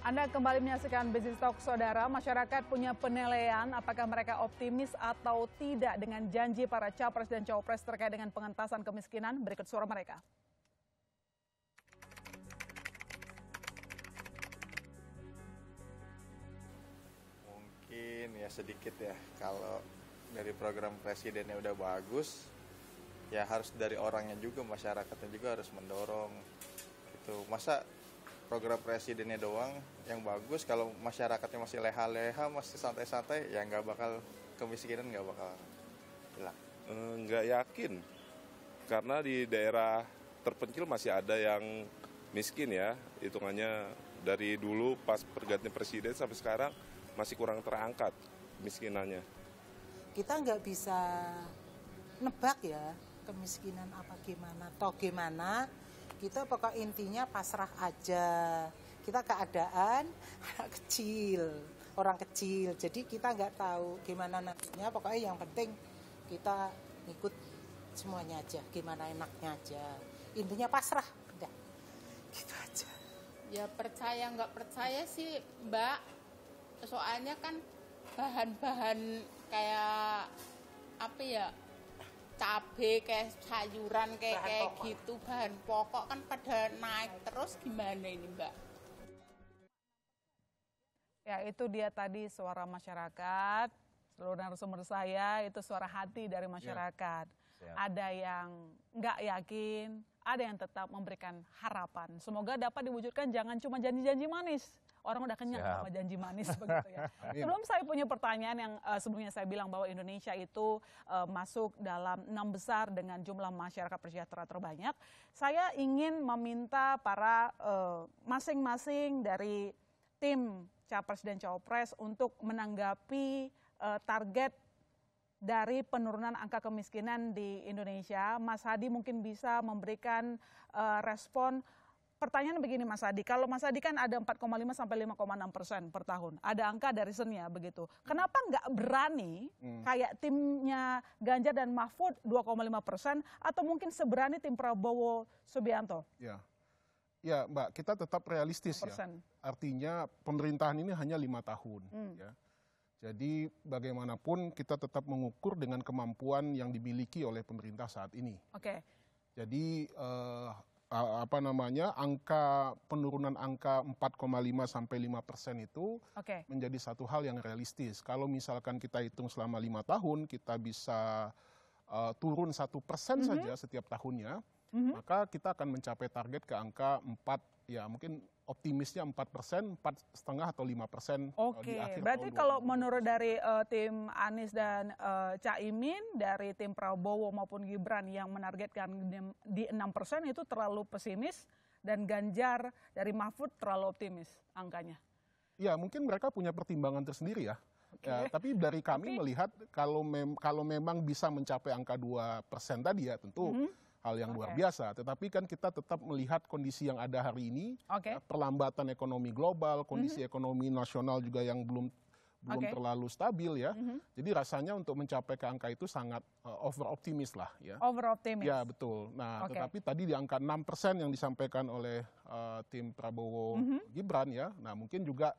Anda kembali menyaksikan Business Talk, Saudara. Masyarakat punya penilaian apakah mereka optimis atau tidak dengan janji para capres dan cawapres terkait dengan pengentasan kemiskinan. Berikut suara mereka. Mungkin ya sedikit ya, kalau dari program presidennya udah bagus, ya harus dari orangnya juga, masyarakatnya juga harus mendorong. Gitu. Masa program presidennya doang yang bagus, kalau masyarakatnya masih leha-leha, masih santai-santai, ya nggak bakal, kemiskinan nggak bakal hilang. Nggak yakin, karena di daerah terpencil masih ada yang miskin ya, hitungannya dari dulu pas pergantian presiden sampai sekarang masih kurang terangkat miskinannya. Kita nggak bisa nebak ya kemiskinan apa gimana, toh gimana. Kita pokok intinya pasrah aja. Kita keadaan anak kecil, orang kecil. Jadi kita nggak tahu gimana nantinya. Pokoknya yang penting kita ikut semuanya aja. Gimana enaknya aja. Intinya pasrah. Udah. Gitu aja. Ya percaya nggak percaya sih Mbak. Soalnya kan bahan-bahan kayak apa ya? Cabai, kayak sayuran, kayak gitu, bahan pokok kan pada naik terus, gimana ini Mbak? Ya, itu dia tadi suara masyarakat. Seluruh narasumber saya itu suara hati dari masyarakat. Ya. Ada yang nggak yakin, ada yang tetap memberikan harapan. Semoga dapat diwujudkan, jangan cuma janji-janji manis. Orang udah kenyang sama janji manis begitu ya. Sebelum saya punya pertanyaan yang sebelumnya saya bilang bahwa Indonesia itu masuk dalam 6 besar dengan jumlah masyarakat bersejahtera terbanyak. Saya ingin meminta para masing-masing dari tim Capres dan Cawapres untuk menanggapi target dari penurunan angka kemiskinan di Indonesia. Mas Hadi mungkin bisa memberikan respon. Pertanyaan begini Mas Hadi, kalau Mas Hadi kan ada 4,5 sampai 5,6% per tahun, ada angka dari sennya begitu. Kenapa nggak berani kayak timnya Ganjar dan Mahfud 2,5% atau mungkin seberani tim Prabowo Subianto? Ya Mbak, kita tetap realistis ya. Artinya pemerintahan ini hanya 5 tahun. Ya. Jadi bagaimanapun kita tetap mengukur dengan kemampuan yang dimiliki oleh pemerintah saat ini. Oke. Jadi angka penurunan angka 4,5 sampai 5% itu menjadi satu hal yang realistis. Kalau misalkan kita hitung selama 5 tahun kita bisa turun 1% saja setiap tahunnya, maka kita akan mencapai target ke angka 4, ya mungkin optimisnya 4%, 4,5 atau 5% di akhir berarti tahun kalau menurut dari tim Anies dan Caimin, dari tim Prabowo maupun Gibran yang menargetkan di 6% itu terlalu pesimis, dan Ganjar dari Mahfud terlalu optimis angkanya? Ya mungkin mereka punya pertimbangan tersendiri ya. Ya, tapi dari kami melihat kalau memang bisa mencapai angka 2% tadi ya tentu hal yang luar biasa. Tetapi kan kita tetap melihat kondisi yang ada hari ini, perlambatan ekonomi global, kondisi ekonomi nasional juga yang belum terlalu stabil ya. Jadi rasanya untuk mencapai ke angka itu sangat over optimis lah ya. Over optimis. Ya betul. Nah tetapi tadi di angka 6% yang disampaikan oleh tim Prabowo Gibran ya. Nah mungkin juga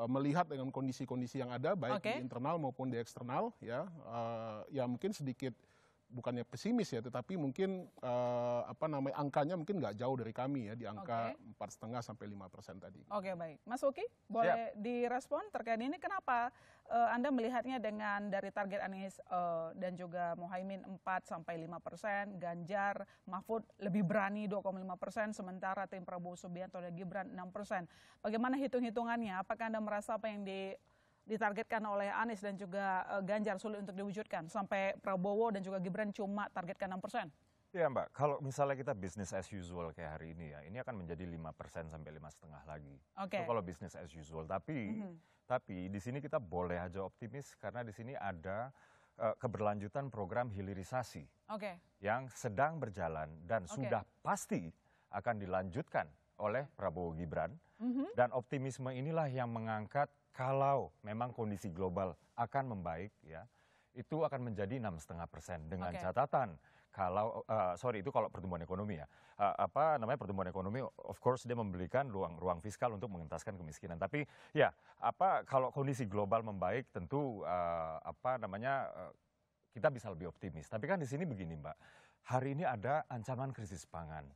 melihat dengan kondisi-kondisi yang ada baik di internal maupun di eksternal ya, ya mungkin sedikit bukannya pesimis ya, tetapi mungkin angkanya mungkin nggak jauh dari kami ya, di angka 4,5 sampai 5% tadi. Oke, baik. Mas Uki, boleh direspon terkait ini, kenapa Anda melihatnya dengan dari target Anies dan juga Muhaimin 4 sampai 5%, Ganjar, Mahfud lebih berani 2,5%, sementara tim Prabowo Subianto dan Gibran 6%. Bagaimana hitung-hitungannya? Apakah Anda merasa apa yang ditargetkan oleh Anies dan juga Ganjar sulit untuk diwujudkan, sampai Prabowo dan juga Gibran cuma targetkan 6%? Iya Mbak, kalau misalnya kita business as usual kayak hari ini ya, ini akan menjadi 5% sampai 5,5 lagi. Itu kalau business as usual. Tapi di sini kita boleh aja optimis karena di sini ada keberlanjutan program hilirisasi yang sedang berjalan dan sudah pasti akan dilanjutkan oleh Prabowo Gibran. Dan optimisme inilah yang mengangkat kalau memang kondisi global akan membaik ya, itu akan menjadi 6,5% dengan catatan kalau itu kalau pertumbuhan ekonomi ya. Pertumbuhan ekonomi of course dia memberikan ruang fiskal untuk mengentaskan kemiskinan. Tapi ya kalau kondisi global membaik tentu kita bisa lebih optimis. Tapi kan di sini begini Mbak, hari ini ada ancaman krisis pangan.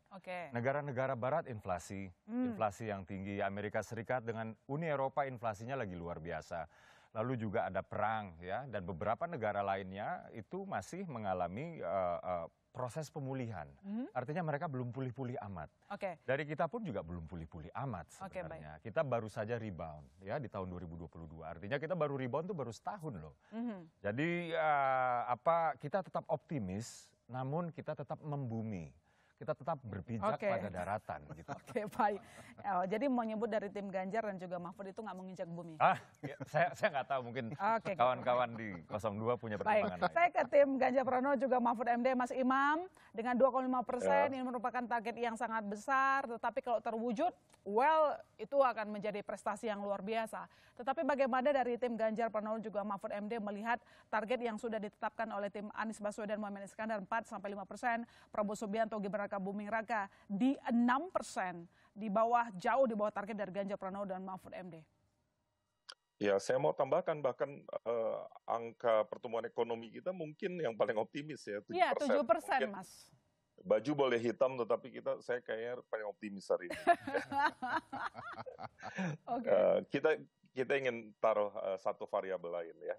Negara-negara barat inflasi yang tinggi, Amerika Serikat dengan Uni Eropa inflasinya lagi luar biasa. Lalu juga ada perang ya, dan beberapa negara lainnya itu masih mengalami proses pemulihan. Artinya mereka belum pulih-pulih amat. Dari kita pun juga belum pulih-pulih amat sebenarnya. Kita baru saja rebound ya di tahun 2022. Artinya kita baru rebound tuh baru setahun loh. Jadi kita tetap optimis, namun kita tetap membumi. Kita tetap berpijak pada daratan gitu. Baik. Jadi mau nyebut dari tim Ganjar dan juga Mahfud itu nggak menginjak bumi. Saya nggak tahu, mungkin kawan-kawan di 02 punya pertimbangan lain. Saya ke tim Ganjar Pranowo juga Mahfud MD, Mas Imam, dengan 2,5% ini merupakan target yang sangat besar, tetapi kalau terwujud, itu akan menjadi prestasi yang luar biasa. Tetapi bagaimana dari tim Ganjar Pranowo juga Mahfud MD melihat target yang sudah ditetapkan oleh tim Anies Baswedan Muhaimin Iskandar 4-5%, Prabowo Subianto Gibran Raka Buming Raka di 6%, jauh di bawah target dari Ganjar Pranowo dan Mahfud MD. Ya, saya mau tambahkan bahkan angka pertumbuhan ekonomi kita mungkin yang paling optimis ya, 7%. Iya, 7%, Mas. Baju boleh hitam, tetapi saya kayaknya paling optimis hari ini. Kita ingin taruh satu variabel lain ya.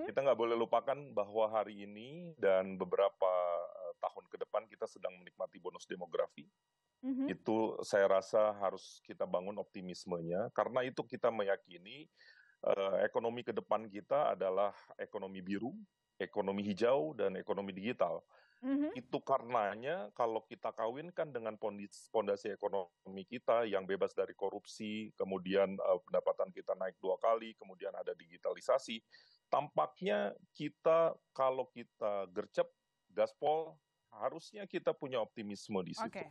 Kita nggak boleh lupakan bahwa hari ini dan beberapa tahun ke depan kita sedang menikmati bonus demografi. Itu saya rasa harus kita bangun optimismenya, karena itu kita meyakini ekonomi ke depan kita adalah ekonomi biru, ekonomi hijau, dan ekonomi digital. Itu karenanya kalau kita kawinkan dengan pondasi ekonomi kita yang bebas dari korupsi, kemudian pendapatan kita naik 2 kali, kemudian ada digitalisasi, tampaknya kalau kita gercep, gaspol, harusnya kita punya optimisme di situ.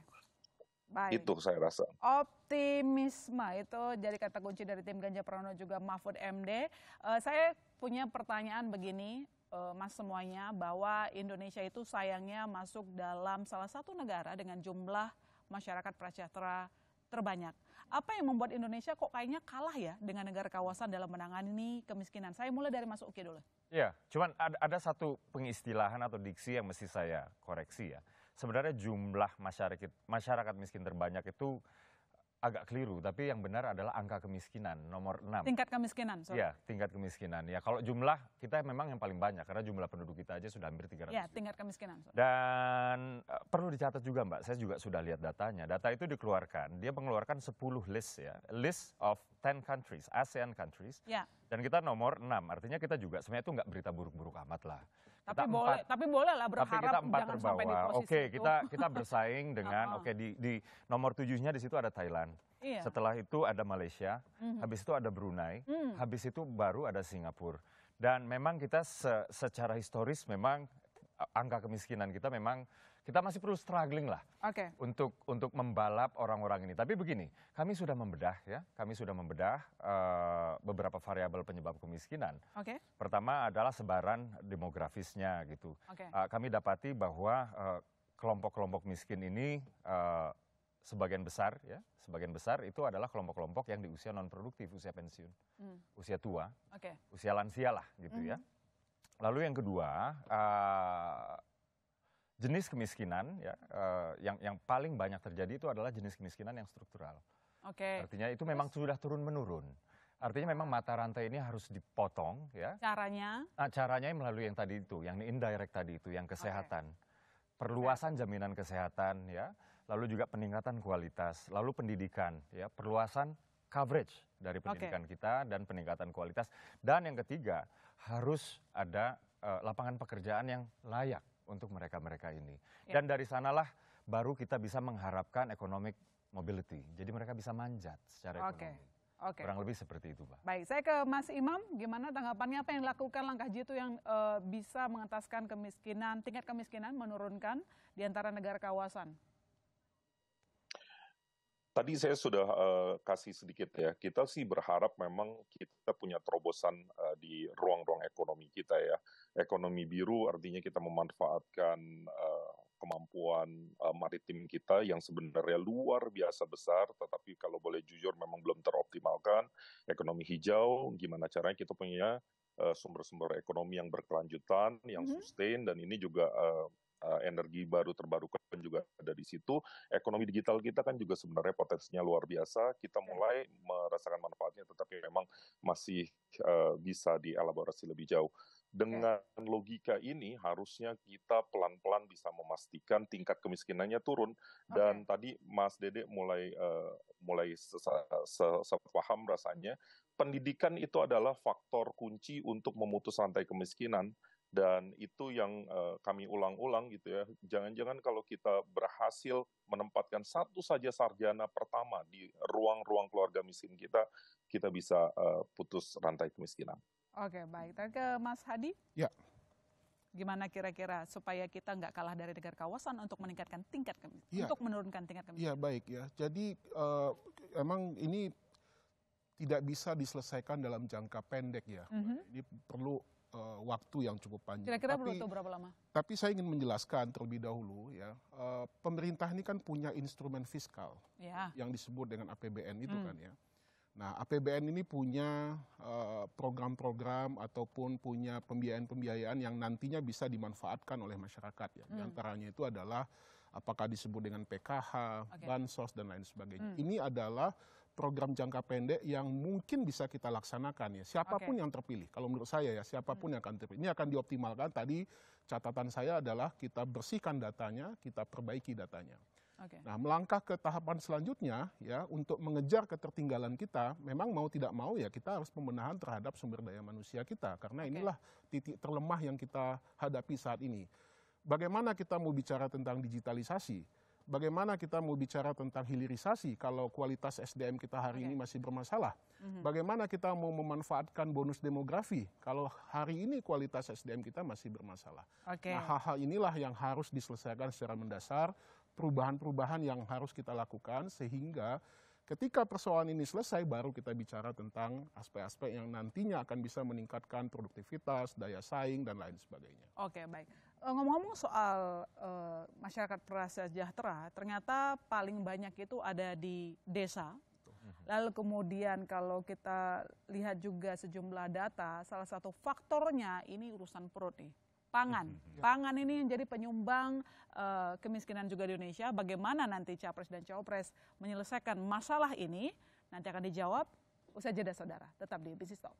Baik. Itu saya rasa. Optimisme itu jadi kata kunci dari tim Ganjar Pranowo juga Mahfud MD. Saya punya pertanyaan begini, Mas semuanya, bahwa Indonesia itu sayangnya masuk dalam salah satu negara dengan jumlah masyarakat prasejahtera terbanyak. Apa yang membuat Indonesia kok kayaknya kalah ya dengan negara kawasan dalam menangani kemiskinan? Saya mulai dari Mas Uki dulu. Ya, cuman ada satu pengistilahan atau diksi yang mesti saya koreksi ya. Sebenarnya jumlah masyarakat miskin terbanyak itu agak keliru, tapi yang benar adalah angka kemiskinan nomor 6. Tingkat kemiskinan, sorry. Ya, tingkat kemiskinan. Ya, kalau jumlah kita memang yang paling banyak karena jumlah penduduk kita aja sudah hampir 300 ya, tingkat kemiskinan. Sorry. Dan perlu dicatat juga Mbak, saya juga sudah lihat datanya. Data itu dia mengeluarkan 10 list ya, list of 10 countries, ASEAN countries. Ya. Dan kita nomor 6, artinya kita juga sebenarnya itu nggak berita buruk-buruk amat lah. Tapi boleh lah berharap tapi kita 4 jangan sampai di posisi itu. Kita bersaing dengan di nomor 7-nya di situ ada Thailand. Iya. Setelah itu ada Malaysia, habis itu ada Brunei, habis itu baru ada Singapura. Dan memang kita secara historis memang angka kemiskinan kita memang kita masih perlu struggling lah untuk membalap orang-orang ini. Tapi begini, kami sudah membedah beberapa variabel penyebab kemiskinan. Pertama adalah sebaran demografisnya gitu. Kami dapati bahwa kelompok-kelompok miskin ini sebagian besar itu adalah kelompok-kelompok yang di usia non produktif, usia pensiun, usia tua, usia lansia lah gitu ya. Lalu yang kedua, jenis kemiskinan ya, yang paling banyak terjadi itu adalah jenis kemiskinan yang struktural. Artinya itu memang sudah turun menurun. Artinya memang mata rantai ini harus dipotong ya. Caranya? Caranya melalui yang tadi itu, yang indirect tadi itu, yang kesehatan. Perluasan jaminan kesehatan ya, lalu juga peningkatan kualitas, lalu pendidikan ya, perluasan coverage dari pendidikan kita dan peningkatan kualitas. Dan yang ketiga, harus ada lapangan pekerjaan yang layak untuk mereka-mereka ini. Dan dari sanalah baru kita bisa mengharapkan economic mobility. Jadi mereka bisa manjat secara ekonomi. Kurang lebih seperti itu, Pak. Baik, saya ke Mas Imam, gimana tanggapannya, apa yang dilakukan langkah jitu yang bisa mengentaskan kemiskinan, tingkat kemiskinan menurunkan di antara negara kawasan? Tadi saya sudah kasih sedikit ya, kita sih berharap memang kita punya terobosan di ruang-ruang ekonomi kita ya. Ekonomi biru artinya kita memanfaatkan kemampuan maritim kita yang sebenarnya luar biasa besar, tetapi kalau boleh jujur memang belum teroptimalkan. Ekonomi hijau, gimana caranya kita punya sumber-sumber ekonomi yang berkelanjutan, yang sustain, dan ini juga energi baru terbarukan juga ada di situ. Ekonomi digital kita kan juga sebenarnya potensinya luar biasa. Kita mulai merasakan manfaatnya, tetapi memang masih bisa dielaborasi lebih jauh. Dengan logika ini harusnya kita pelan-pelan bisa memastikan tingkat kemiskinannya turun. Dan tadi Mas Dede mulai sepaham rasanya, pendidikan itu adalah faktor kunci untuk memutus rantai kemiskinan. Dan itu yang kami ulang-ulang gitu ya. Jangan-jangan kalau kita berhasil menempatkan satu saja sarjana pertama di ruang-ruang keluarga miskin kita, kita bisa putus rantai kemiskinan. Oke, baik. Tadi ke Mas Hadi. Ya. Gimana kira-kira supaya kita nggak kalah dari negara kawasan untuk meningkatkan tingkat kemiskinan, untuk menurunkan tingkat kemiskinan? Iya, baik ya. Jadi emang ini tidak bisa diselesaikan dalam jangka pendek ya. Ini perlu waktu yang cukup panjang. Kira-kira butuh berapa lama? Tapi saya ingin menjelaskan terlebih dahulu ya, pemerintah ini kan punya instrumen fiskal yang disebut dengan APBN itu kan ya. Nah, APBN ini punya program-program ataupun punya pembiayaan-pembiayaan yang nantinya bisa dimanfaatkan oleh masyarakat ya. Di antaranya itu adalah apakah disebut dengan PKH, bansos dan lain sebagainya. Ini adalah program jangka pendek yang mungkin bisa kita laksanakan ya, siapapun yang terpilih. Kalau menurut saya ya, siapapun yang akan terpilih. Ini akan dioptimalkan. Tadi catatan saya adalah kita bersihkan datanya, kita perbaiki datanya. Nah, melangkah ke tahapan selanjutnya ya, untuk mengejar ketertinggalan kita, memang mau tidak mau ya kita harus pembenahan terhadap sumber daya manusia kita. Karena inilah titik terlemah yang kita hadapi saat ini. Bagaimana kita mau bicara tentang digitalisasi? Bagaimana kita mau bicara tentang hilirisasi kalau kualitas SDM kita hari ini masih bermasalah? Bagaimana kita mau memanfaatkan bonus demografi kalau hari ini kualitas SDM kita masih bermasalah? Nah, hal-hal inilah yang harus diselesaikan secara mendasar, perubahan-perubahan yang harus kita lakukan sehingga ketika persoalan ini selesai baru kita bicara tentang aspek-aspek yang nantinya akan bisa meningkatkan produktivitas, daya saing, dan lain sebagainya. Oke, baik. Ngomong-ngomong soal masyarakat prasejahtera, ternyata paling banyak itu ada di desa. Lalu kemudian kalau kita lihat juga sejumlah data, salah satu faktornya ini urusan perut nih. Pangan. Pangan ini menjadi penyumbang kemiskinan juga di Indonesia. Bagaimana nanti Capres dan Cawapres menyelesaikan masalah ini? Nanti akan dijawab usai jeda saudara. Tetap di Bisnis Talk.